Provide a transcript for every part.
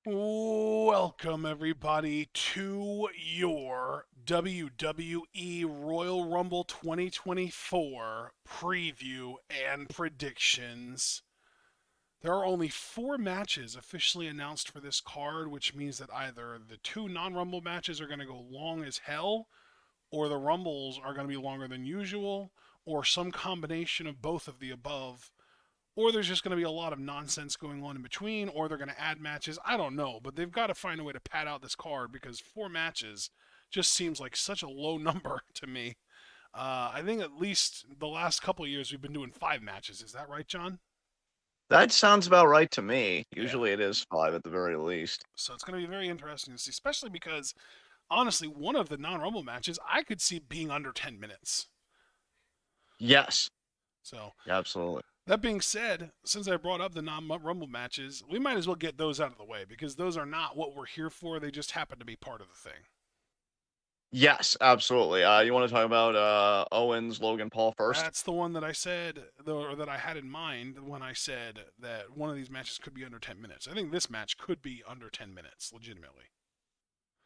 Welcome, everybody, to your WWE Royal Rumble 2024 preview and predictions. There are only four matches officially announced for this card, which means that either the two non Rumble matches are going to go long as hell, or the Rumbles are going to be longer than usual, or some combination of both of the above, or there's just going to be a lot of nonsense going on in between, or they're going to add matches. I don't know, but they've got to find a way to pad out this card because four matches just seems like such a low number to me. I think at least the last couple of years we've been doing five matches. Is that right, John? That sounds about right to me. Yeah. Usually it is 5 at the very least. So it's going to be very interesting to see, especially because honestly, one of the non-Rumble matches I could see being under 10 minutes. Yes, So absolutely. that being said, since I brought up the non-Rumble matches, we might as well get those out of the way because those are not what we're here for. They just happen to be part of the thing. Yes, absolutely. You want to talk about Owens, Logan Paul first? That's the one that I said, or that I had in mind when I said that one of these matches could be under 10 minutes. I think this match could be under 10 minutes, legitimately.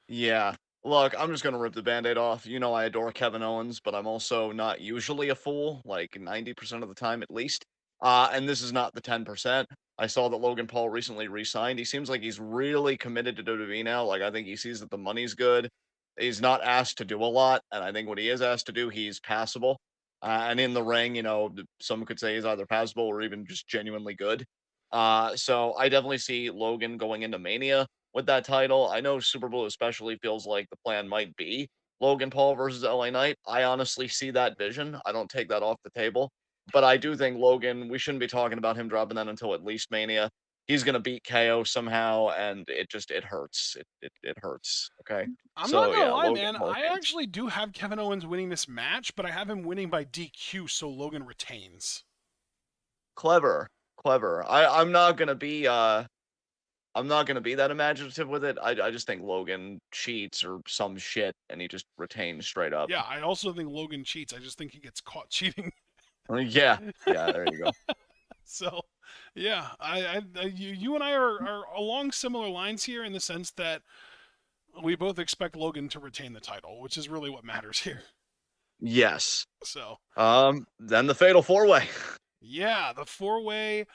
Yeah. Look, I'm just gonna rip the Band-Aid off. You know I adore Kevin Owens, but I'm also not usually a fool, like 90% of the time at least. And this is not the 10%. I saw that Logan Paul recently re-signed. He seems like he's really committed to WWE now. Like I think he sees that the money's good. He's not asked to do a lot, and I think what he is asked to do, he's passable. And in the ring, some could say he's either passable or even just genuinely good. So I definitely see Logan going into Mania with that title. I know Super Bowl especially feels like the plan might be Logan Paul versus LA Knight. I honestly see that vision. I don't take that off the table. But I do think Logan, we shouldn't be talking about him dropping that until at least Mania. He's gonna beat KO somehow, and it hurts. It hurts. Okay. I'm not So going to yeah, lie, Logan man. Paul I wins. actually do have Kevin Owens winning this match, but I have him winning by DQ, so Logan retains. Clever. Clever. I'm not gonna be that imaginative with it. I just think Logan cheats or some shit, and he just retains straight up. Yeah, I also think Logan cheats. I just think he gets caught cheating. Yeah, yeah. There you go. So, yeah, you and I are along similar lines here in the sense that we both expect Logan to retain the title, which is really what matters here. Yes. So, Then the Fatal Four Way. yeah, the four-way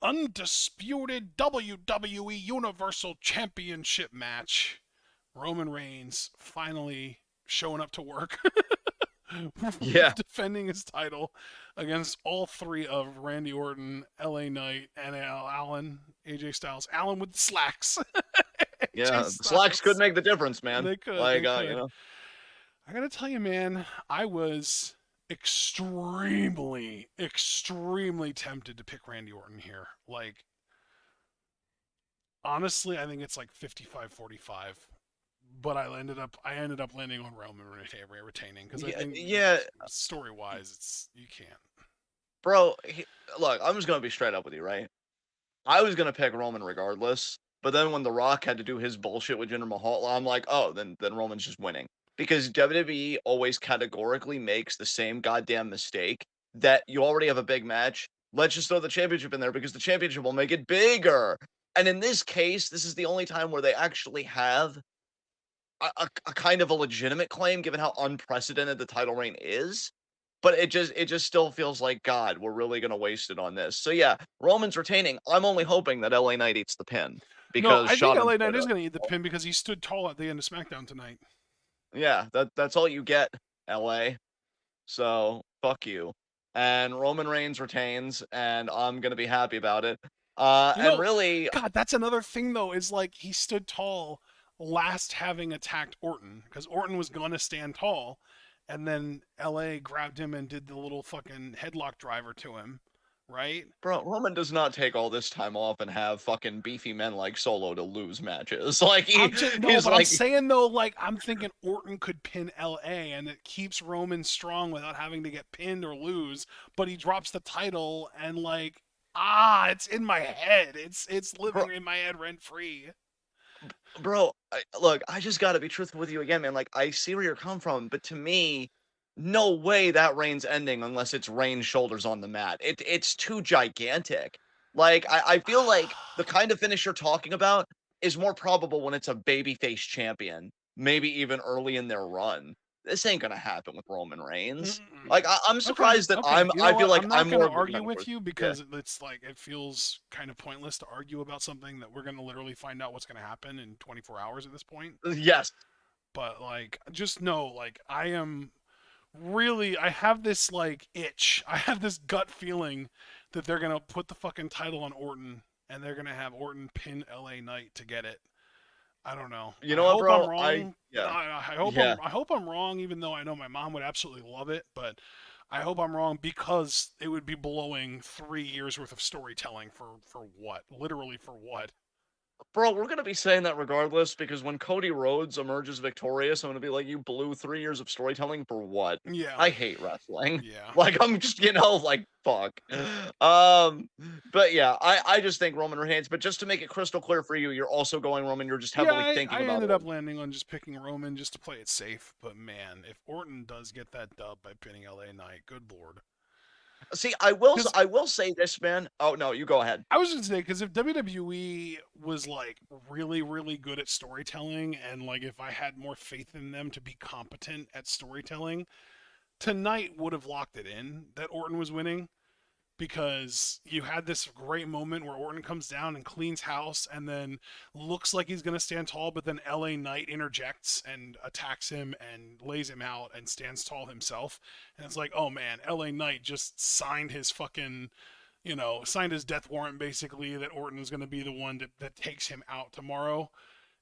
undisputed WWE Universal Championship match. Roman Reigns finally showing up to work, Yeah, defending his title against all three of Randy Orton, LA Knight, and Allen, AJ Styles. Allen with the slacks. AJ yeah. The slacks could Styles. make the difference, man. They could. Like, They could. I gotta tell you, man, I was extremely tempted to pick Randy Orton here. Like, honestly, I think it's like 55-45. But I ended up landing on Roman retaining because I yeah, think yeah, story wise, it's you can't. bro. Look, I'm just gonna be straight up with you, right? I was gonna pick Roman regardless, but then when The Rock had to do his bullshit with Jinder Mahal, I'm like, oh, then Roman's just winning because WWE always categorically makes the same goddamn mistake that you already have a big match. Let's just throw the championship in there because the championship will make it bigger. And in this case, this is the only time where they actually have a kind of a legitimate claim, given how unprecedented the title reign is. But it just still feels like God, we're really gonna waste it on this. So yeah, Roman's retaining. I'm only hoping that LA Knight eats the pin No, because I think Sean LA played Knight is going to eat the pin because he stood tall at the end of SmackDown tonight. yeah, that's all you get, LA. So fuck you. And Roman Reigns retains, and I'm gonna be happy about it. You And know, really, God, that's another thing though. Is like he stood tall last having attacked Orton because Orton was going to stand tall, and then LA grabbed him and did the little fucking headlock driver to him, right? bro, Roman does not take all this time off and have fucking beefy men like Solo to lose matches. Like I'm just no, he's but I'm like, saying though, like I'm thinking Orton could pin LA and it keeps Roman strong without having to get pinned or lose, but he drops the title and like it's in my head. It's bro, living in my head rent free. bro, look, I just got to be truthful with you again, man. Like, I see where you're coming from, but to me, no way that reign's ending unless it's Reigns' shoulders on the mat. It's too gigantic. Like, I feel like the kind of finish you're talking about is more probable when it's a babyface champion, maybe even early in their run. This ain't gonna happen with Roman Reigns. Mm-mm. Like, I'm Okay, surprised that okay. You know I feel what? like I'm I'm not going more to of the argue contender. with you Yeah. because it's like it feels kind of pointless to argue about something that we're going to literally find out what's going to happen in 24 hours at this point. Yes. But like just know like I am really I have this like itch. I have this gut feeling that they're going to put the fucking title on Orton and they're going to have Orton pin LA Knight to get it. I don't know. You I know what, hope I'm bro? I wrong. yeah. I Yeah. hope I'm wrong. Even though I know my mom would absolutely love it, but I hope I'm wrong because it would be blowing 3 years worth of storytelling for what? Literally for what? Bro, we're gonna be saying that regardless because when Cody Rhodes emerges victorious, I'm gonna be like, you blew 3 years of storytelling for what? Yeah, I hate wrestling. yeah. Like I'm just, like, fuck. Um, but yeah, I just think Roman Reigns. But just to make it crystal clear for you, you're also going Roman. You're just Yeah, heavily thinking I about ended up Orton. landing on just picking Roman just to play it safe. But man, if Orton does get that dub by pinning LA Knight, good lord. See, Because I will say this, man. Oh no, you go ahead. I was gonna say, because if WWE was like really, really good at storytelling, and like if I had more faith in them to be competent at storytelling, tonight would have locked it in that Orton was winning. Because you had this great moment where Orton comes down and cleans house and then looks like he's going to stand tall, but then LA Knight interjects and attacks him and lays him out and stands tall himself. And it's like, oh man, LA Knight just signed his fucking, signed his death warrant basically that Orton is going to be the one that takes him out tomorrow.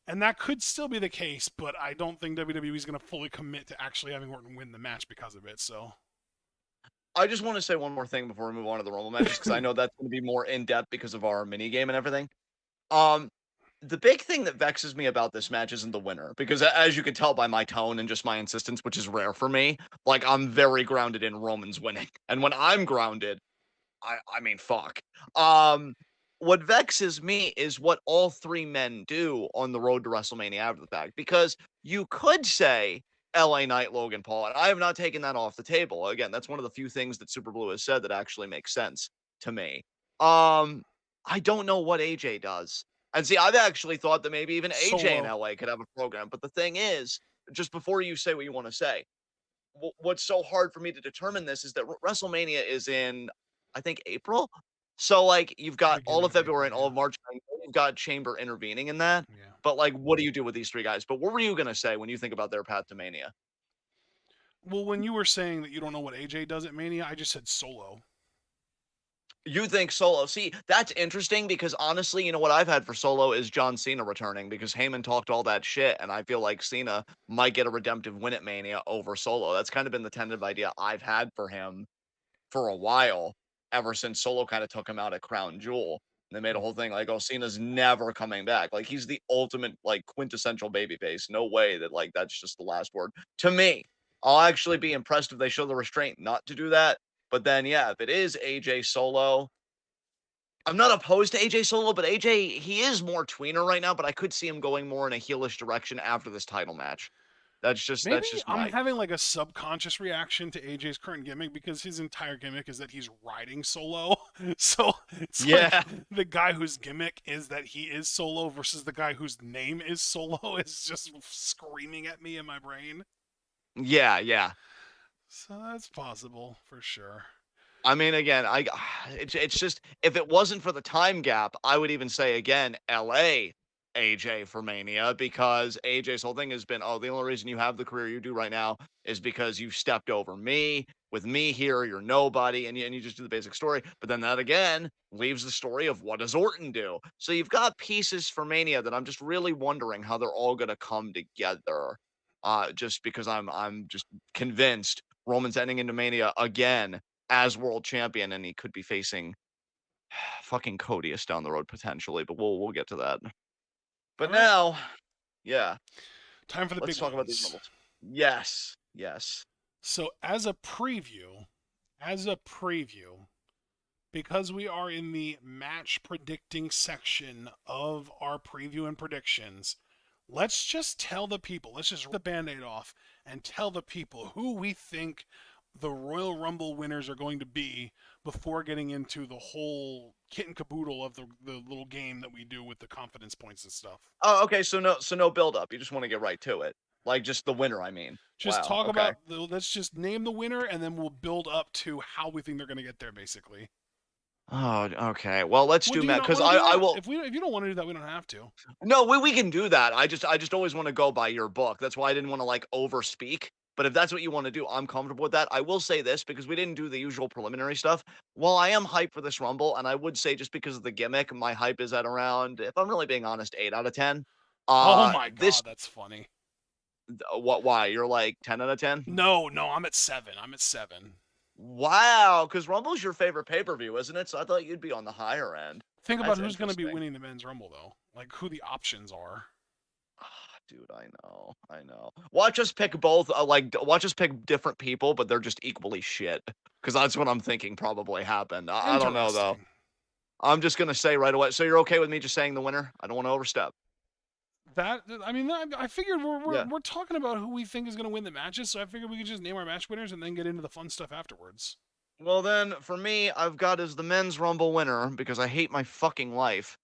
And that could still be the case, but I don't think WWE is going to fully commit to actually having Orton win the match because of it. So, I just want to say one more thing before we move on to the Rumble matches because I know that's going to be more in depth because of our mini game and everything. Um, the big thing that vexes me about this match isn't the winner, because as you can tell by my tone and just my insistence, which is rare for me, like I'm very grounded in Roman's winning. And when I'm grounded, I mean fuck. Um what vexes me is what all three men do on the road to WrestleMania after the fact. Because you could say LA Knight, Logan Paul, and I have not taken that off the table. Again, that's one of the few things that Super Blue has said that actually makes sense to me. Um, I don't know what AJ does. And see, I've actually thought that maybe even AJ in Solo. LA could have a program. But the thing is, just before you say what you want to say, what's so hard for me to determine this is that WrestleMania is in, I think, April. So like you've got all Beginning of of February April, and all yeah. of March. You've got Chamber intervening in that. Yeah. But like, what do you do with these three guys? But what were you gonna say when you think about their path to Mania? Well, when you were saying that you don't know what AJ does at Mania, I just said Solo. You think Solo? See, that's interesting because honestly, you know what I've had for Solo is John Cena returning because Heyman talked all that shit, and I feel like Cena might get a redemptive win at Mania over Solo. That's kind of been the tentative idea I've had for him for a while, ever since Solo kind of took him out at Crown Jewel. And they made a Hmm. whole thing like, oh, Cena's never coming back. Like he's the ultimate, like quintessential babyface. No way that like that's just the last word. To me, I'll actually be impressed if they show the restraint not to do that. But then, yeah, if it is AJ Solo, I'm not opposed to AJ Solo, but AJ, he is more tweener right now, but I could see him going more in a heelish direction after this title match. Maybe That's just I'm my having like a subconscious reaction to AJ's current gimmick because his entire gimmick is that he's riding Solo. So it's like yeah. the guy whose gimmick is that he is Solo versus the guy whose name is Solo is just screaming at me in my brain. Yeah, yeah. So that's possible for sure. I mean, again, it's just if it wasn't for the time gap, I would even say again, LA AJ for Mania because AJ's whole thing has been, oh, the only reason you have the career you do right now is because you stepped over me. With me here, you're nobody, and you just do the basic story. But then that again leaves the story of what does Orton do? So you've got pieces for Mania that I'm just really wondering how they're all gonna come together. Just because I'm just convinced Roman's ending into Mania again as world champion, and he could be facing fucking Codius down the road potentially, but we'll get to that. All But right, now, yeah, time for the let's big talk about these ones. rumbles. Yes, yes. So as a preview, because we are in the match predicting section of our preview and predictions, let's just tell the people, let's just rip the band aid off and tell the people who we think the Royal Rumble winners are going to be before getting into the whole kit and caboodle of the little game that we do with the confidence points and stuff. Oh, okay, so no build up. You just want to get right to it. Like just the winner, I mean. Just Wow, talk okay. about let's just name the winner and then we'll build up to how we think they're going to get there basically. Oh, okay. Well, let's Well, do do you Matt not because want to I do I that? will. If you don't want to do that, we don't have to. No, we can do that. I just always want to go by your book. That's why I didn't want to like overspeak. But if that's what you want to do, I'm comfortable with that. I will say this because we didn't do the usual preliminary stuff. While I am hyped for this Rumble, and I would say just because of the gimmick, my hype is at around, if I'm really being honest, 8 out of 10. Oh my This god, that's funny. what? Why you're like 10 out of 10? No, no, I'm at 7. I'm at 7. Wow, because Rumble's your favorite pay per view, isn't it? So I thought you'd be on the higher end. Think about That's who's going to be interesting. winning the men's rumble though. Like who the options are. Dude, I know. Watch us pick both, watch us pick different people, but they're just equally shit. Because that's what I'm thinking probably happened. I don't know though. Interesting. I'm just gonna say right away. So you're okay with me just saying the winner? I don't want to overstep. That I mean, I figured Yeah. we're talking about who we think is going to win the matches, so I figured we could just name our match winners and then get into the fun stuff afterwards. Well then, for me, I've got as the men's Rumble winner because I hate my fucking life.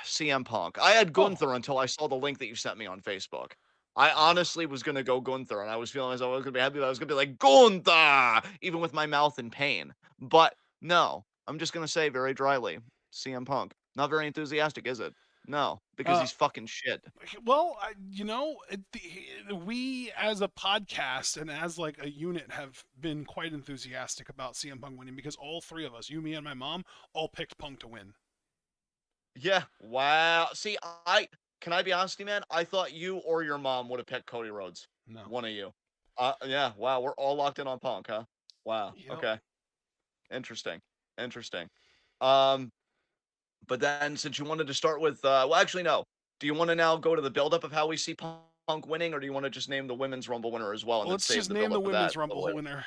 CM Punk. I had Oh, Gunther until I saw the link that you sent me on Facebook. I honestly was gonna go Gunther, and I was feeling as though I was gonna be happy that I was gonna be like Gunther, even with my mouth in pain. But no, I'm just gonna say very dryly, CM Punk. Not very enthusiastic, is it? No, because uh, he's fucking shit. well, we as a podcast and as like a unit have been quite enthusiastic about CM Punk winning because all three of us, you, me, and my mom, all picked Punk to win. Yeah. Wow. See, I can I be honest with you, man? I thought you or your mom would have picked Cody Rhodes. No. One of you. Yeah. Wow. We're all locked in on Punk, huh? Wow. Yep. Okay. Interesting. Interesting. Um, but then since you wanted to start with, well, actually, no. Do you want to now go to the buildup of how we see Punk winning, or do you want to just name the women's Rumble winner as well and Well, then let's save just the name the buildup of that women's a little rumble later? winner.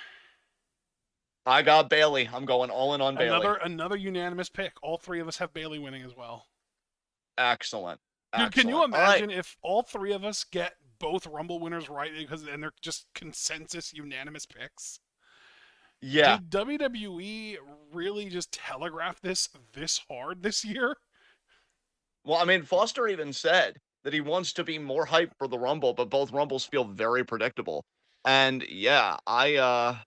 I got Bailey. I'm going all in on Bailey. Another unanimous pick. All three of us have Bailey winning as well. Excellent. Dude, can you Excellent. All right. imagine if all three of us get both Rumble winners right because and they're just consensus unanimous picks? Yeah. Did WWE really just telegraph this hard this year? Well, I mean, Foster even said that he wants to be more hyped for the Rumble, but both Rumbles feel very predictable. And yeah, I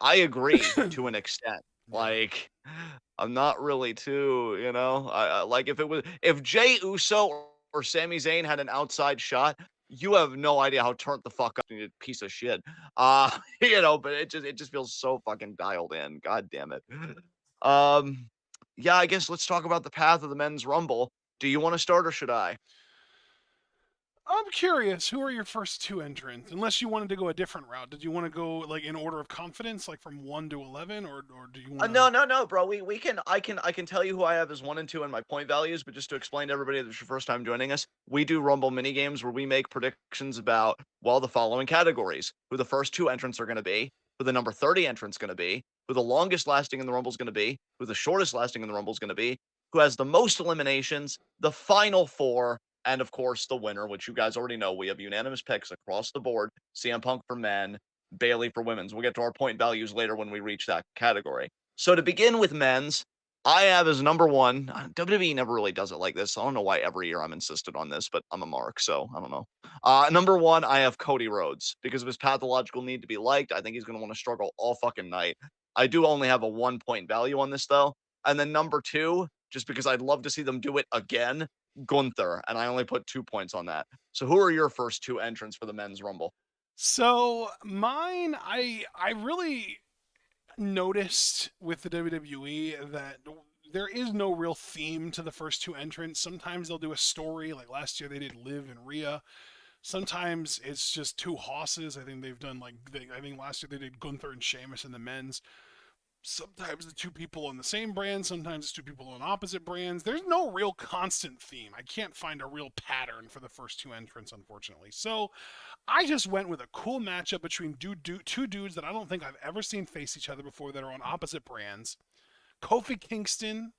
agree to an extent. Yeah. Like, I'm not really too, I like if Jay Uso or Sami Zayn had an outside shot, you have no idea how turned the fuck up, you piece of shit. But it just feels so fucking dialed in. God damn it. Um, yeah, I guess let's talk about the path of the men's rumble. Do you want to start or should I? I'm curious, who are your first two entrants? Unless you wanted to go a different route. Did you want to go like in order of confidence, like from 1 to 11 or do you want No, to no, no, bro. I can tell you who I have as 1 and 2 in my point values, but just to explain to everybody that's your first time joining us, we do Rumble mini games where we make predictions about the following categories: who the first two entrants are going to be, who the number 30 entrant's going to be, who the longest lasting in the Rumble is going to be, who the shortest lasting in the Rumble is going to be, who has the most eliminations, the final four, and of course the winner, which you guys already know. We have unanimous picks across the board: CM Punk for men, Bailey for women's. We'll get to our point values later when we reach that category. So to begin with men's, I have as number one. WWE never really does it like this. So I don't know why every year I'm insisted on this, but I'm a mark, so I don't know. Number one, I have Cody Rhodes because of his pathological need to be liked. I think he's going to want to struggle all fucking night. I do only have a 1 point value on this though. And then number two, just because I'd love to see them do it again, Gunther, and I only put 2 points on that. So who are your first two entrants for the men's rumble? So mine, I really noticed with the WWE that there is no real theme to the first two entrants. Sometimes they'll do a story, like last year they did Liv and Rhea. Sometimes it's just two hosses. I think they've done I think last year they did Gunther and Sheamus in the men's. Sometimes the two people on the same brand, sometimes it's two people on opposite brands. There's no real constant theme. I can't find a real pattern for the first two entrants, unfortunately. So I just went with a cool matchup between two dudes that I don't think I've ever seen face each other before that are on opposite brands. Kofi Kingston,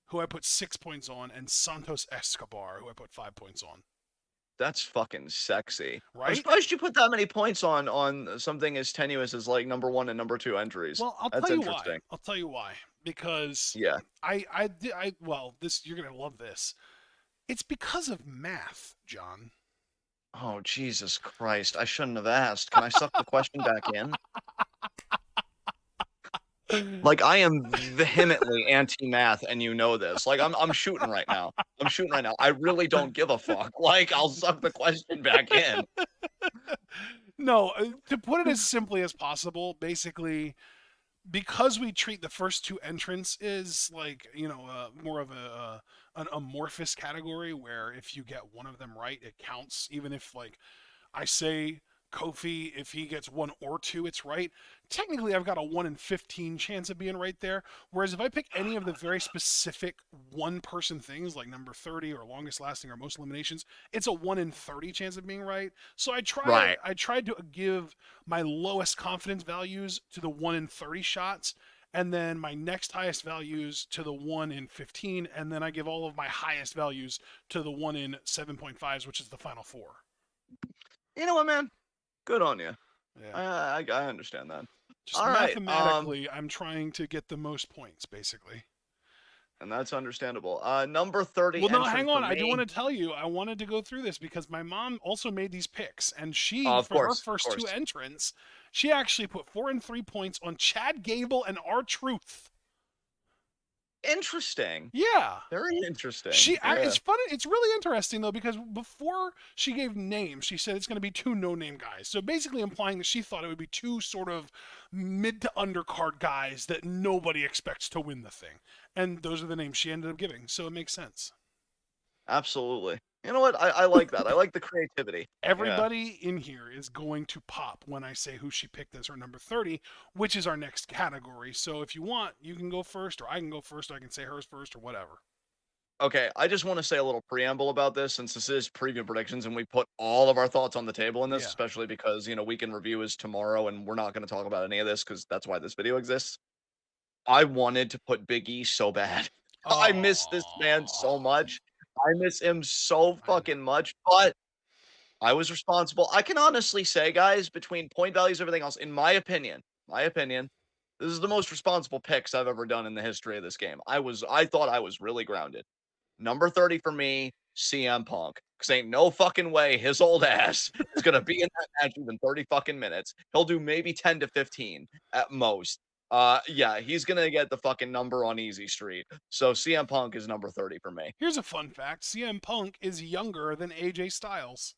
who I put 6 points on, and Santos Escobar, who I put 5 points on. That's fucking sexy. I'm right? surprised you put that many points on something as tenuous as, like, number 1 and number 2 entries. Well, I'll That's tell you why. interesting. I'll tell you why. Because Yeah. well, this you're gonna love this. It's because of math, John. Oh, Jesus Christ, I shouldn't have asked. Can I suck the question back in? Like, I am vehemently anti-math, and you know this. Like, I'm shooting right now. I'm shooting right now. I really don't give a fuck. Like, I'll suck the question back in. No, to put it as simply as possible, basically, because we treat the first two entrants as like more of an amorphous category where if you get one of them right, it counts. Even if like I say Kofi, if he gets one or two, it's right. Technically, I've got a 1 in 15 chance of being right there. Whereas if I pick any of the very specific one person things like number 30 or longest lasting or most eliminations, it's a 1 in 30 chance of being right. So Right. I tried to give my lowest confidence values to the 1 in 30 shots, and then my next highest values to the 1 in 15, and then I give all of my highest values to the 1 in 7.5s, which is the final four. You know what, man? Good on you. Yeah. I understand that. Just Alright, mathematically, I'm trying to get the most points, basically. and that's understandable. Number 30 Well, no, entrant hang for on. I do me. want to tell you, I wanted to go through this because my mom also made these picks, and she, Of for her course, of first two course. entrants, she actually put 4 and 3 points on Chad Gable and R-Truth. Interesting. Yeah. Very interesting. It's Yeah. funny. It's really interesting though because before she gave names, she said it's going to be two no-name guys. So basically implying that she thought it would be two sort of mid to undercard guys that nobody expects to win the thing, and those are the names she ended up giving. So it makes sense. Absolutely. You know what? I like that. I like the creativity. Yeah. Everybody in here is going to pop when I say who she picked as her number 30, which is our next category. So if you want, you can go first, or I can go first, or I can say hers first, or whatever. Okay, I just wanna say a little preamble about this since this is preview predictions and we put all of our thoughts on the table in this, Yeah. especially because, weekend review is tomorrow and we're not gonna talk about any of this because that's why this video exists. I wanted to put Big E so bad. I miss this man Oh, so much. I miss him so I know. fucking much, but I was responsible. I can honestly say, guys, between point values, everything else, in my opinion, this is the most responsible picks I've ever done in the history of this game. I thought I was really grounded. Number 30 for me, CM Punk. Cause ain't no fucking way his old ass is gonna be in that match even 30 fucking minutes. He'll do maybe 10 to 15 at most. Yeah, he's gonna get the fucking number on Easy Street. So CM Punk is number 30 for me. Here's a fun fact: CM Punk is younger than AJ Styles.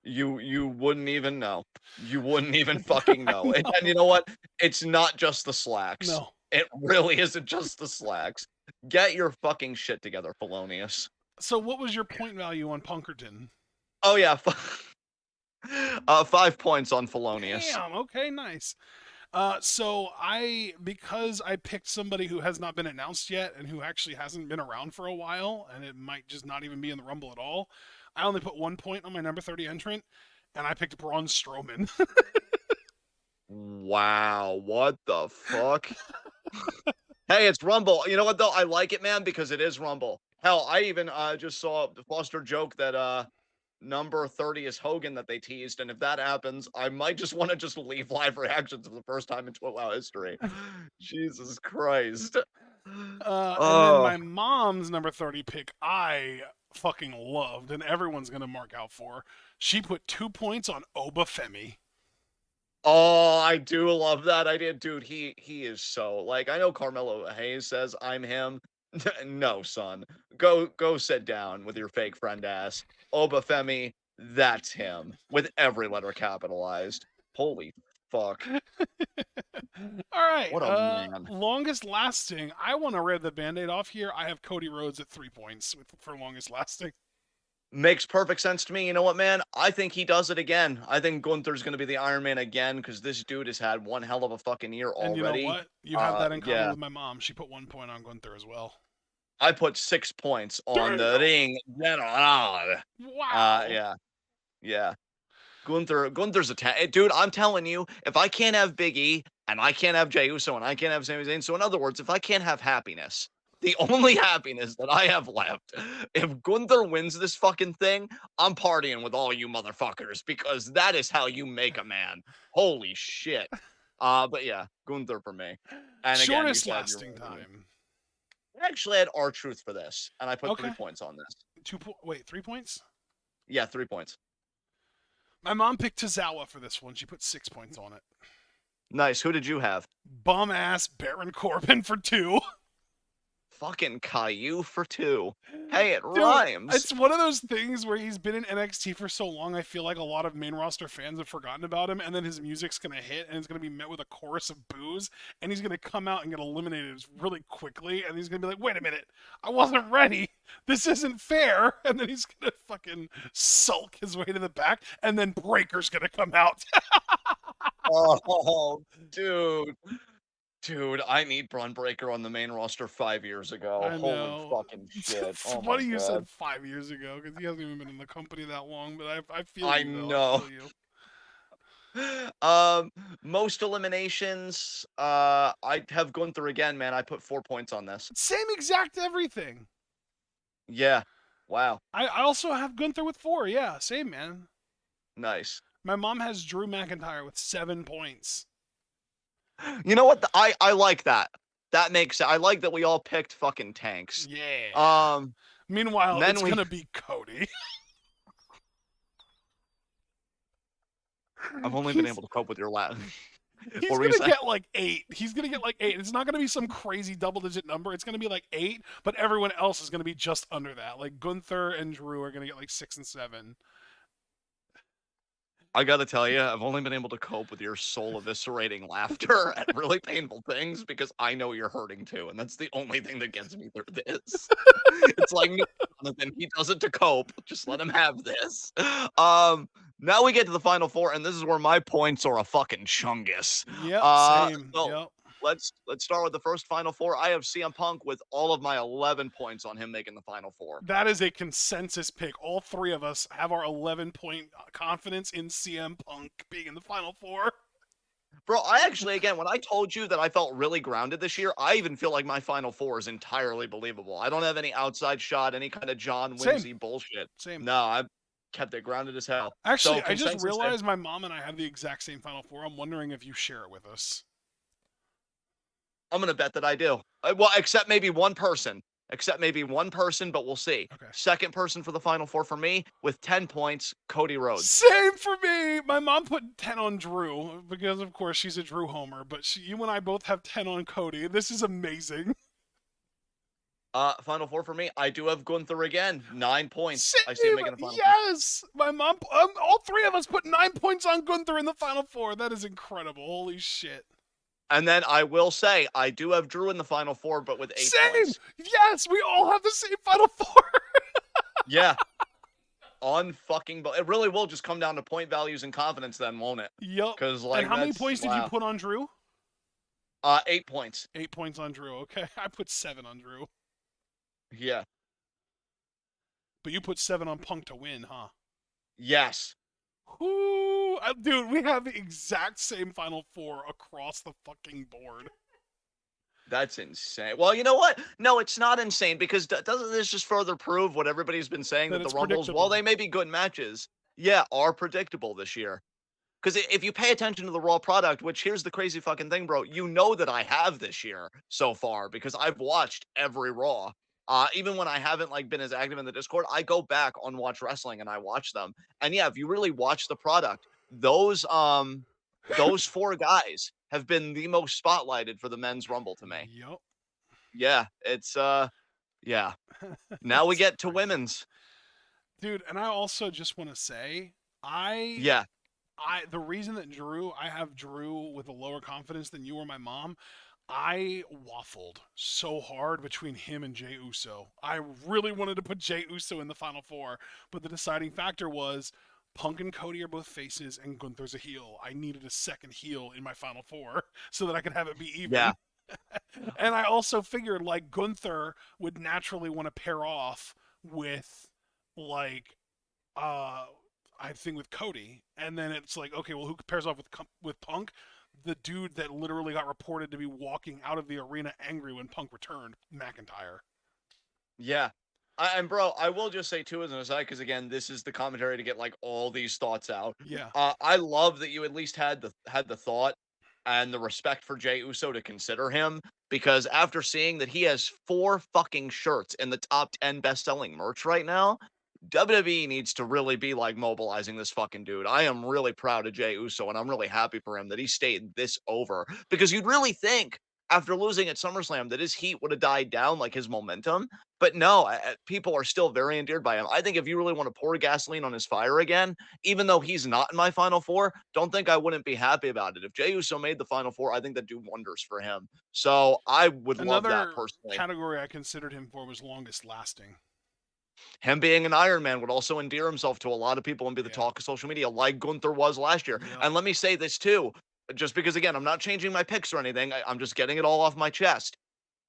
You wouldn't even know. You wouldn't even fucking know. And you know what? It's not just the slacks. No. It really isn't just the slacks. Get your fucking shit together, Felonious. So what was your point value on Punkerton? Oh yeah, 5 points on Felonious. Damn. Okay. Nice. So because I picked somebody who has not been announced yet and who actually hasn't been around for a while, and it might just not even be in the Rumble at all. I only put 1 point on my number 30 entrant, and I picked Braun Strowman. Wow, what the fuck? Hey, it's Rumble. You know what though? I like it, man, because it is Rumble. Hell, I even just saw the Foster joke that number 30 is Hogan that they teased, and if that happens, I might just want to just leave live reactions for the first time in Twit Wow history. Jesus Christ. And then Oh, my mom's number 30 pick, I fucking loved, and everyone's gonna mark out for. She put 2 points on Obafemi. oh, I do love that idea, dude. He is so like I know Carmelo Hayes says I'm him. No, son. Go sit down with your fake friend ass. Obafemi, that's him with every letter capitalized. Holy fuck. All right. What a man. Longest lasting. I want to rip the band-aid off here. I have Cody Rhodes at 3 points for longest lasting. Makes perfect sense to me. You know what, man? I think he does it again. I think Gunther's gonna be the Iron Man again because this dude has had one hell of a fucking year And you know already. what? You have that in common Yeah. with my mom. She put 1 point on Gunther as well. I put 6 points on the Damn! ring general. Wow. Yeah. Yeah. Gunther's a dude, I'm telling you, if I can't have Big E, and I can't have Jey Uso, and I can't have Sami Zayn, so in other words, if I can't have happiness, the only happiness that I have left, if Gunther wins this fucking thing, I'm partying with all you motherfuckers because that is how you make a man. Holy shit. But yeah, Gunther for me. And again, you Shortest said you're lasting right. time. I actually had R-Truth for this, and I put 3 Okay. points on this. Wait, 3 points? Yeah, 3 points. My mom picked Tozawa for this one. She put 6 points on it. Nice. Who did you have? Bum ass Baron Corbin for 2. Fucking Caillou for 2. Hey, it Dude, rhymes. it's one of those things where he's been in NXT for so long, I feel like a lot of main roster fans have forgotten about him, and then his music's going to hit, and it's going to be met with a chorus of boos, and he's going to come out and get eliminated really quickly, and he's going to be like, wait a minute, I wasn't ready. This isn't fair. And then he's going to fucking sulk his way to the back, and then Breaker's going to come out. Oh, dude. Dude, I need Braun Breaker on the main roster 5 years ago. I Holy know. fucking shit. It's Oh my funny you god. said 5 years ago, because he hasn't even been in the company that long, but I feel I you, though. I know. feel you. Um, most eliminations, I have Gunther again, man. I put 4 points on this. Same exact everything. Yeah. Wow. I also have Gunther with 4. Yeah, same, man. Nice. My mom has Drew McIntyre with 7 points. You know what? I like that. That makes I like that we all picked fucking tanks. Yeah. Meanwhile, Then it's we gonna be Cody. I've only been he's able to cope with your Latin. he's What were you gonna saying? get like 8. He's gonna get like 8. It's not gonna be some crazy double-digit number. It's gonna be like 8, but everyone else is gonna be just under that. Like Gunther and Drew are gonna get like 6 and 7. I gotta tell you, I've only been able to cope with your soul eviscerating laughter at really painful things because I know you're hurting too, and that's the only thing that gets me through this. It's like Jonathan, he does it to cope. Just let him have this. Now we get to the final 4, and this is where my points are a fucking chungus. Yep, Uh, same. so Yep. let's start with the first final 4. I have CM Punk with all of my 11 points on him making the final 4. That is a consensus pick. All 3 of us have our 11-point confidence in CM Punk being in the final 4. Bro, I actually, again, when I told you that I felt really grounded this year, I even feel like my final 4 is entirely believable. I don't have any outside shot, any kind of John Same. Winsey bullshit. Same. No, I've kept it grounded as hell. Actually, So I just consensus there. realized my mom and I have the exact same final 4. I'm wondering if you share it with us. I'm gonna bet that I do. Well, except maybe one person. Except maybe one person, but we'll see. Okay. Second person for the final 4 for me with 10 points, Cody Rhodes. Same for me. My mom put 10 on Drew because, of course, she's a Drew homer. But you and I both have 10 on Cody. This is amazing. Final 4 for me. I do have Gunther again. 9 points. Same. I see him making the final 4. Yes. My mom. All 3 of us put 9 points on Gunther in the final 4. That is incredible. Holy shit. And then I will say, I do have Drew in the final 4, but with 8 Same. points. Yes, we all have the same final 4. Yeah. Unfucking, but it really will just come down to point values and confidence then, won't it? Yup. Because like, And how many that's points did you wow. put on Drew? 8 points. 8 points on Drew. Okay, I put 7 on Drew. Yeah. But you put 7 on Punk to win, huh? Yes. Whoo! Dude, we have the exact same final 4 across the fucking board. That's insane. Well, you know what? No, it's not insane because doesn't this just further prove what everybody's been saying That that the it's Rumbles, predictable. while they may be good matches, yeah, are predictable this year. Because if you pay attention to the Raw product, which here's the crazy fucking thing, bro, you know that I have this year so far because I've watched every Raw. Even when I haven't like been as active in the Discord, I go back on Watch Wrestling and I watch them. And yeah, if you really watch the product, those 4 guys have been the most spotlighted for the men's Rumble to me. Yup. Yeah, it's yeah. Now we get to women's. Dude, and I also just want to say, Yeah. the reason that I have Drew with a lower confidence than you or my mom, I waffled so hard between him and Jey Uso. I really wanted to put Jey Uso in the final 4, but the deciding factor was Punk and Cody are both faces and Gunther's a heel. I needed a second heel in my final 4 so that I could have it be even. Yeah. And I also figured like Gunther would naturally want to pair off with like I think with Cody, and then it's like, okay, well, who pairs off with Punk? the dude that literally got reported to be walking out of the arena angry when Punk returned, McIntyre. Yeah. And bro, I will just say too as an aside, because again, this is the commentary to get like all these thoughts out. Yeah. I love that you at least had the thought and the respect for Jey Uso to consider him, because after seeing that he has 4 fucking shirts in the top 10 best-selling merch right now, WWE needs to really be like mobilizing this fucking dude. I am really proud of Jey Uso, and I'm really happy for him that he stayed this over, because you'd really think after losing at SummerSlam that his heat would have died down, like his momentum. But no, people are still very endeared by him. I think if you really want to pour gasoline on his fire again, even though he's not in my final four, don't think I wouldn't be happy about it. If Jey Uso made the final four, I think that'd do wonders for him. So I would love that Another personally. category I considered him for was longest lasting. Him being an Iron Man would also endear himself to a lot of people and be the Yeah. talk of social media, like Gunther was last year. Yep. And let me say this too, just because again, I'm not changing my picks or anything. I'm just getting it all off my chest.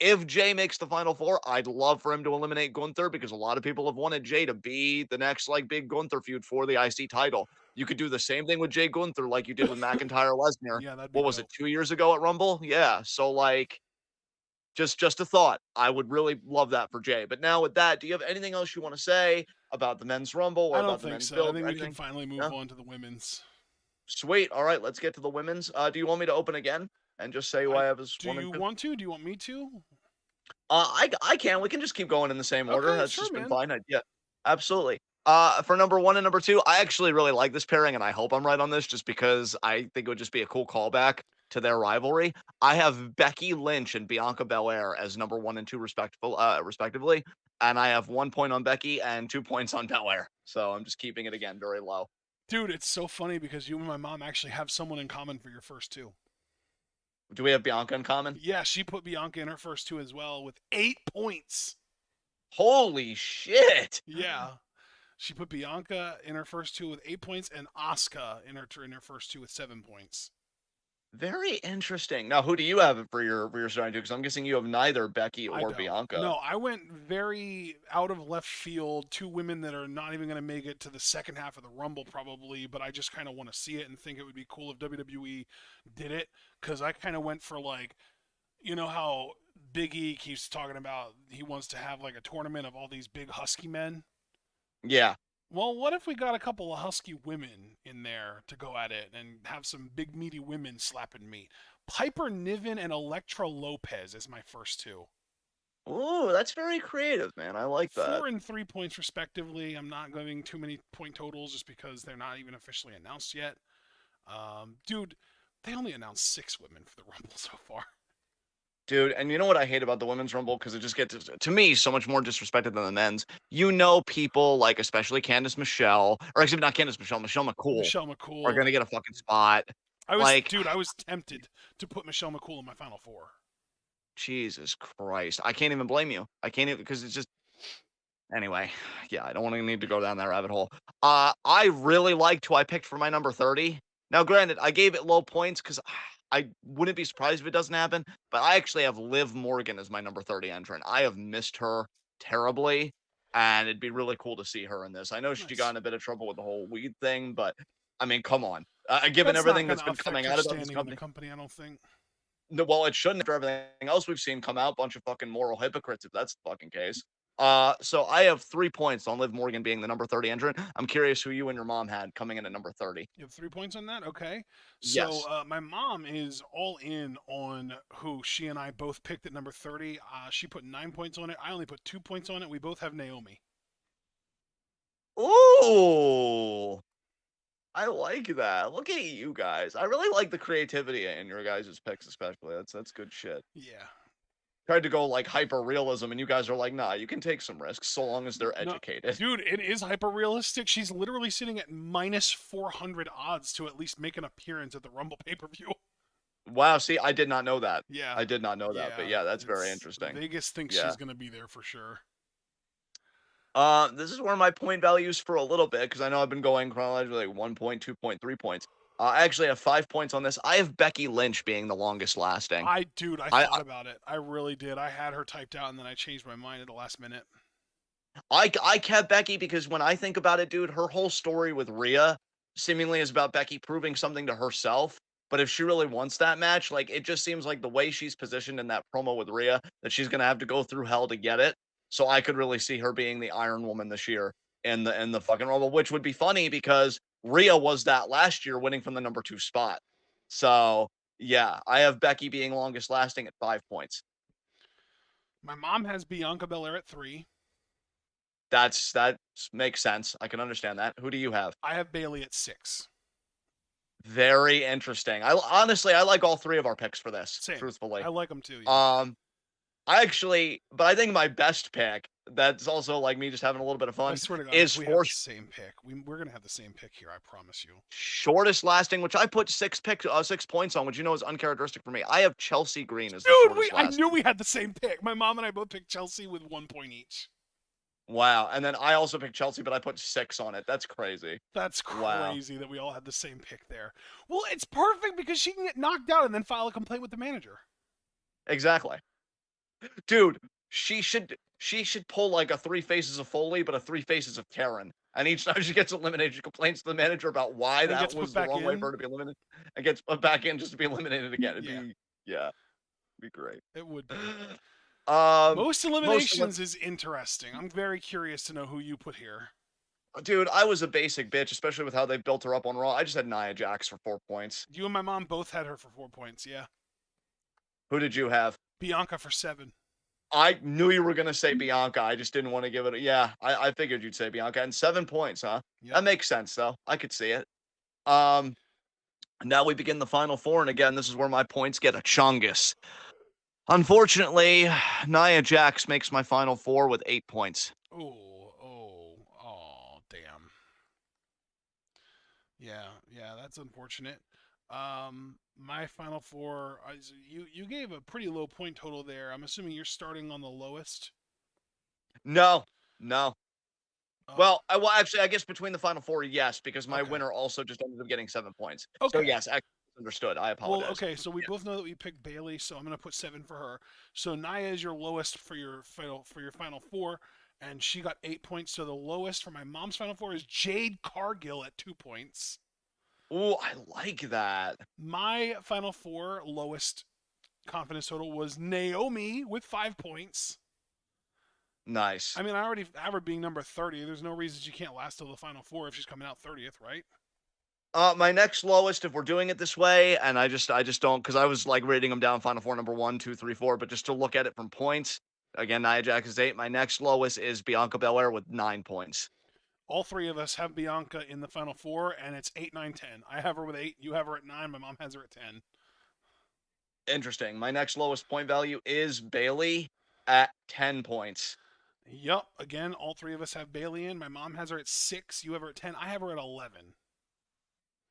If Jay makes the final four, I'd love for him to eliminate Gunther, because a lot of people have wanted Jay to be the next like big Gunther feud for the IC title. You could do the same thing with Jay Gunther like you did with McIntyre Lesnar. Yeah, that'd be What was it, dope. 2 years ago at Rumble? Yeah. So like just a thought. I would really love that for Jay. But now with that, do you have anything else you want to say about the men's rumble or I don't about the think men's so. I build think or we can anything? finally move No? on to the women's. Sweet. All right, let's get to the women's. Do you want me to open again and just say who I I have as do one and you two? want to? Do you want me to? I can. We can just keep going in the same order. Okay, That's sure, just been man. fine. Yeah, absolutely. For number one and number two, I actually really like this pairing, and I hope I'm right on this, just because I think it would just be a cool callback to their rivalry. I have Becky Lynch and Bianca Belair as number one and two, respectively, and I have 1 point on Becky and 2 points on Belair. So I'm just keeping it again very low. Dude, it's so funny because you and my mom actually have someone in common for your first two. Do we have Bianca in common? Yeah, she put Bianca in her first two as well with 8 points. Holy shit! Yeah. She put Bianca in her first two with 8 points and Asuka in her first two with 7 points. Very interesting. Now, who do you have for your starting two? Because I'm guessing you have neither Becky I or don't. Bianca. No, I went very out of left field. Two women that are not even going to make it to the second half of the Rumble, probably, but I just kind of want to see it and think it would be cool if WWE did it. Because I kind of went for like, you know how Big E keeps talking about he wants to have like a tournament of all these big husky men? Yeah. Well, what if we got a couple of husky women in there to go at it and have some big meaty women slapping me? Piper Niven and Elektra Lopez is my first two. Ooh, that's very creative, man. I like that. 4 and 3 points respectively. I'm not giving too many point totals just because they're not even officially announced yet. Dude, they only announced 6 women for the Rumble so far. Dude, and you know what I hate about the women's rumble? Because it just gets, to me, so much more disrespected than the men's. You know, people like, especially Candice Michelle, or actually not Candice Michelle, Michelle McCool, Michelle are McCool. gonna get a fucking spot. Like, I was tempted to put Michelle McCool in my final four. Jesus Christ. I can't even blame you. I can't even, because it's just, anyway, yeah, I don't want to need to go down that rabbit hole. I really liked who I picked for my number 30. Now, granted, I gave it low points because I wouldn't be surprised if it doesn't happen, but I actually have Liv Morgan as my number 30 entrant. I have missed her terribly, and it'd be really cool to see her in this. I know she got Nice. in a bit of trouble with the whole weed thing, but I mean, come on. Given That's not everything going that's to been affect coming her out about this standing in the company, company, I don't think. no, well, it shouldn't after everything else we've seen come out. Bunch of fucking moral hypocrites, if that's the fucking case. So I have 3 points on Liv Morgan being the number 30 entrant. I'm curious who you and your mom had coming in at number 30. You have 3 points on that? Okay. So Yes. my mom is all in on who she and I both picked at number 30. She put 9 points on it. I only put 2 points on it. We both have Naomi. Ooh, I like that. Look at you guys. I really like the creativity in your guys' picks, especially. That's good shit. Yeah. Tried to go like hyper realism, and you guys are like, nah, you can take some risks so long as they're No, educated. dude, it is hyper realistic. She's literally sitting at minus 400 odds to at least make an appearance at the Rumble pay per view. Wow, see, I did not know that. Yeah. I did not know that, but Yeah. yeah, that's very It's interesting. Vegas thinks Yeah. she's going to be there for sure. This is where my point values for a little bit, because I know I've been going chronologically like 1 point, 2 point, 3 points. I actually have 5 points on this. I have Becky Lynch being the longest lasting. I I thought about it. I really did. I had her typed out and then I changed my mind at the last minute. I kept Becky because when I think about it, dude, her whole story with Rhea seemingly is about Becky proving something to herself. But if she really wants that match, like, it just seems like the way she's positioned in that promo with Rhea, that she's gonna have to go through hell to get it. So I could really see her being the Iron Woman this year in the fucking Rumble, which would be funny because Rhea was that last year, winning from the number 2 spot. So, yeah, I have Becky being longest lasting at 5 points. My mom has Bianca Belair at 3. That makes sense. I can understand that. Who do you have? I have Bailey at 6. Very interesting. I honestly, I like all 3 of our picks for this, Same. truthfully. I like them too. Yeah. Um, but I think my best pick, that's also like me just having a little bit of I fun, swear to God, is we have for the same pick. We're gonna have the same pick here. I promise you. shortest lasting, which I put 6 points on, which you know is uncharacteristic for me. I have Chelsea Green as the Dude, shortest I knew lasting. we had the same pick. My mom and I both picked Chelsea with 1 point each. Wow. And then I also picked Chelsea, but I put 6 on it. That's crazy. That's Wow. crazy that we all had the same pick there. Well, it's perfect because she can get knocked out and then file a complaint with the manager. Exactly. Dude, she should pull like a 3 Faces of Foley, but a 3 Faces of Karen. And each time she gets eliminated, she complains to the manager about why And then that gets put was the back wrong way in. for her to be eliminated, and gets put back in just to be eliminated again. It'd Yeah, be yeah, it'd be great. it would be. Um, Most most elim- eliminations is interesting. I'm very curious to know who you put here. dude, I was a basic bitch, especially with how they built her up on Raw. I just had Nia Jax for 4 points. You and my mom both had her for 4 points. Yeah. Who did you have? Bianca for 7. I knew you were gonna say Bianca. I just didn't want to give it. Yeah, I figured you'd say Bianca. And 7 points, huh? Yep. That makes sense, though. I could see it. Um, Now we begin the final four, and again, this is where my points get a chungus. Unfortunately, Nia Jax makes my final four with 8 points. Oh, damn. Yeah, that's unfortunate. My final four, you gave a pretty low point total there. I'm assuming you're starting on the lowest. No, no. Oh, Well, actually, I guess between the final four, yes, because my okay. winner also just ended up getting 7 points. So Okay. yes, I understood. I Well, apologize. okay, so we Yeah. both know that we picked Bailey, so I'm gonna put 7 for her. So Nia is your lowest for your final four, and she got 8 points. So the lowest for my mom's final four is Jade Cargill at 2 points. Ooh, I like that. My final four lowest confidence total was Naomi with 5 points. Nice. I mean, I already have her being number 30. There's no reason she can't last till the final four if she's coming out 30th, right? My next lowest, if we're doing it this way, and I just don't, because I was like rating them down final four, number 1, 2, 3, 4, but just to look at it from points, again, Nia Jax is 8. My next lowest is Bianca Belair with 9 points. All three of us have Bianca in the final four, and it's 8, 9, 10. I have her with 8. You have her at 9. My mom has her at 10. Interesting. My next lowest point value is Bailey at 10 points. Yup. Again, all three of us have Bailey in. My mom has her at 6. You have her at 10. I have her at 11.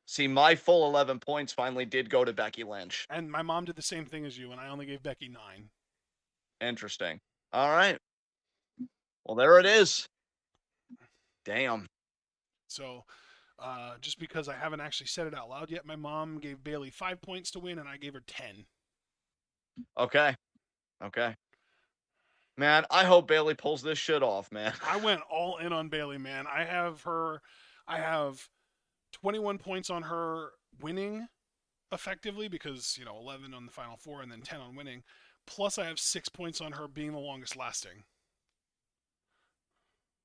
See, my full 11 points finally did go to Becky Lynch. And my mom did the same thing as you, and I only gave Becky 9. Interesting. All right. Well, there it is. Damn. So, just because I haven't actually said it out loud yet, my mom gave Bailey 5 points to win, and I gave her 10. Okay. Okay. Man, I hope Bailey pulls this shit off, man. I went all in on Bailey, man. I have 21 points on her winning effectively because, 11 on the final four and then 10 on winning. Plus, I have 6 points on her being the longest lasting.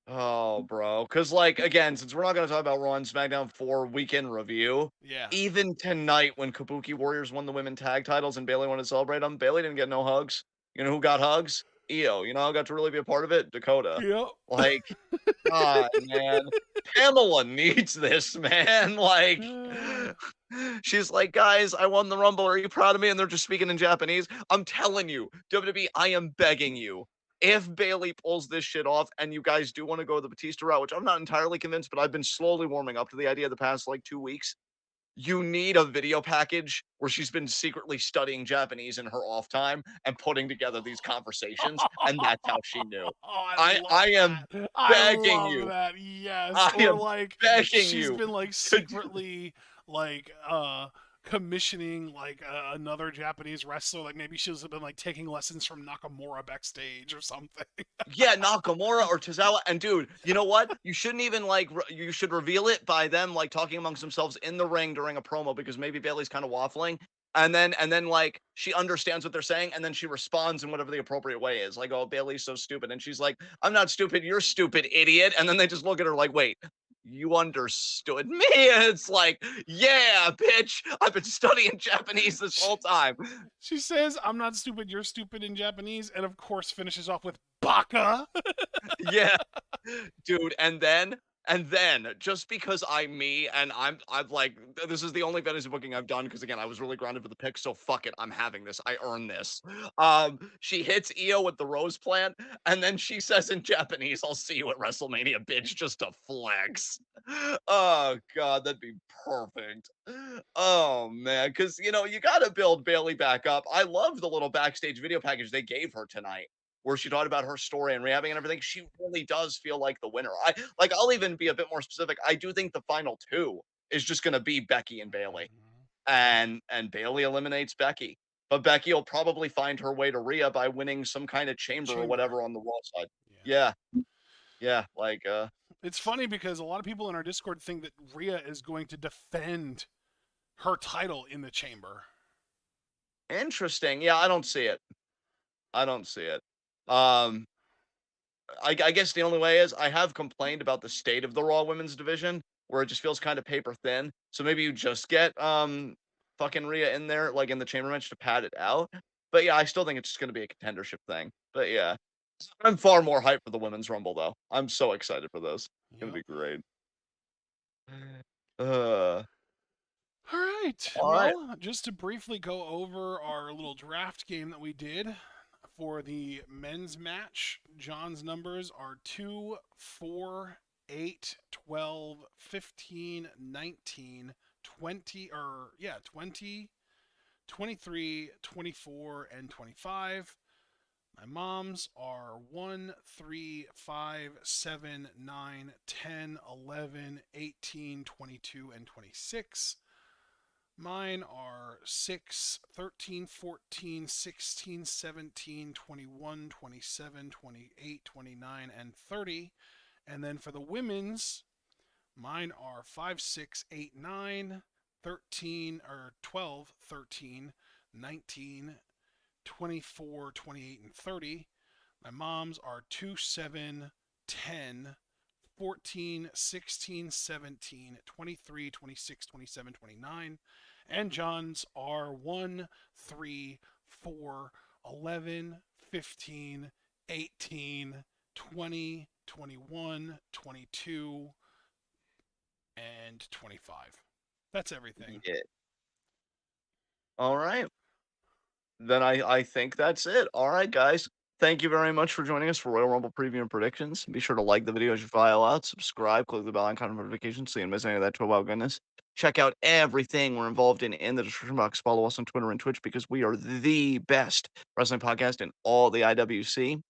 Oh, bro. Because, like, again, since we're not going to talk about Raw and SmackDown 4 weekend review, Yeah. even tonight when Kabuki Warriors won the women tag titles and Bailey wanted to celebrate them, Bailey didn't get no hugs. You know who got hugs? Io. You know who got to really be a part of it? Dakota. Yep. Like, God, man. Pamela needs this, man. Like, she's like, guys, I won the Rumble. Are you proud of me? And they're just speaking in Japanese. I'm telling you, WWE, I am begging you. If Bailey pulls this shit off and you guys do want to go the Batista route, which I'm not entirely convinced, but I've been slowly warming up to the idea the past like 2 weeks, you need a video package where she's been secretly studying Japanese in her off time and putting together these conversations, and that's how she knew. I love I am that. I begging love you. that. Yes. I Or am like begging she's you been like to do secretly like commissioning like another Japanese wrestler. Like maybe she's been like taking lessons from Nakamura backstage or something. Yeah, Nakamura or Tozawa. And dude, you know what? You shouldn't even like you should reveal it by them like talking amongst themselves in the ring during a promo because maybe Bailey's kind of waffling. And then like she understands what they're saying and then she responds in whatever the appropriate way is. Like, "Oh, Bailey's so stupid." And she's like, "I'm not stupid, you're stupid, idiot." And then they just look at her like, "Wait, you understood me?" And it's like, "Yeah, bitch. I've been studying Japanese this whole time." She says, "I'm not stupid, you're stupid" in Japanese, and of course finishes off with "baka." Yeah. Dude, and then just because I'm me and I'm like this is the only fantasy booking I've done because again I was really grounded for the pick, so fuck it, I'm having this. I earn this. She hits Io with the rose plant, and then she says in Japanese, "I'll see you at WrestleMania, bitch," just to flex. Oh god, that'd be perfect. Oh man, because you gotta build Bailey back up. I love the little backstage video package they gave her tonight where she talked about her story and rehabbing and everything, she really does feel like the winner. I'll even be a bit more specific. I do think the final two is just gonna be Becky and Bailey. And Bailey eliminates Becky. But Becky will probably find her way to Rhea by winning some kind of chamber or Chamber. whatever on the Raw side. Yeah. Yeah. Yeah. Like It's funny because a lot of people in our Discord think that Rhea is going to defend her title in the chamber. interesting. Yeah, I don't see it. I don't see it. Um I guess the only way is I have complained about the state of the Raw Women's division, where it just feels kind of paper thin. So maybe you just get fucking Rhea in there, like in the chamber match to pad it out. But yeah, I still think it's just gonna be a contendership thing. But yeah. I'm far more hyped for the women's rumble though. I'm so excited for this. It's gonna Yep. be great. Uh All right. all right. Well, just to briefly go over our little draft game that we did for the men's match, John's numbers are 2, 4, 8, 12, 15, 19, 20, or yeah, 20, 23, 24, and 25. My mom's are 1, 3, 5, 7, 9, 10, 11, 18, 22, and 26. Mine are 6, 13, 14, 16, 17, 21, 27, 28, 29, and 30. And then for the women's, mine are 5, 6, 8, 9, 13, or 12, 13, 19, 24, 28, and 30. My mom's are 2, 7, 10, 14, 16, 17, 23, 26, 27, 29. And John's are 1, 3, 4, 11, 15, 18, 20, 21, 22, and 25. That's everything. Yeah. All right. Then I think that's it. All right, guys. Thank you very much for joining us for Royal Rumble preview and predictions. Be sure to like the video as you file out, subscribe, click the bell icon for notifications so you don't miss any of that 12-hour goodness. Check out everything we're involved in the description box. Follow us on Twitter and Twitch because we are the best wrestling podcast in all the IWC.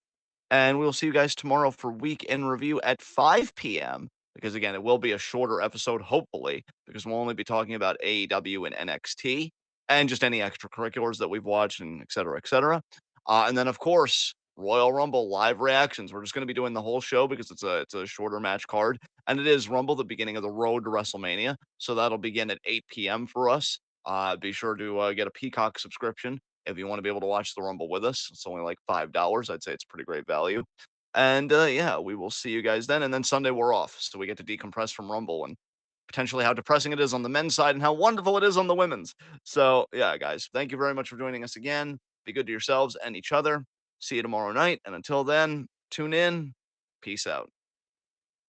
And we'll see you guys tomorrow for week in review at 5 p.m. Because again, it will be a shorter episode, hopefully, because we'll only be talking about AEW and NXT and just any extracurriculars that we've watched and et cetera, et cetera. And then, of course, Royal Rumble live reactions. We're just going to be doing the whole show because it's a shorter match card, and it is Rumble, the beginning of the road to WrestleMania. So that'll begin at 8 p.m. for us. Be sure to get a Peacock subscription if you want to be able to watch the Rumble with us. It's only like $5. I'd say it's pretty great value. And yeah, we will see you guys then. And then Sunday we're off, so we get to decompress from Rumble and potentially how depressing it is on the men's side and how wonderful it is on the women's. So yeah, guys, thank you very much for joining us again. Be good to yourselves and each other. See you tomorrow night. And until then, tune in. Peace out.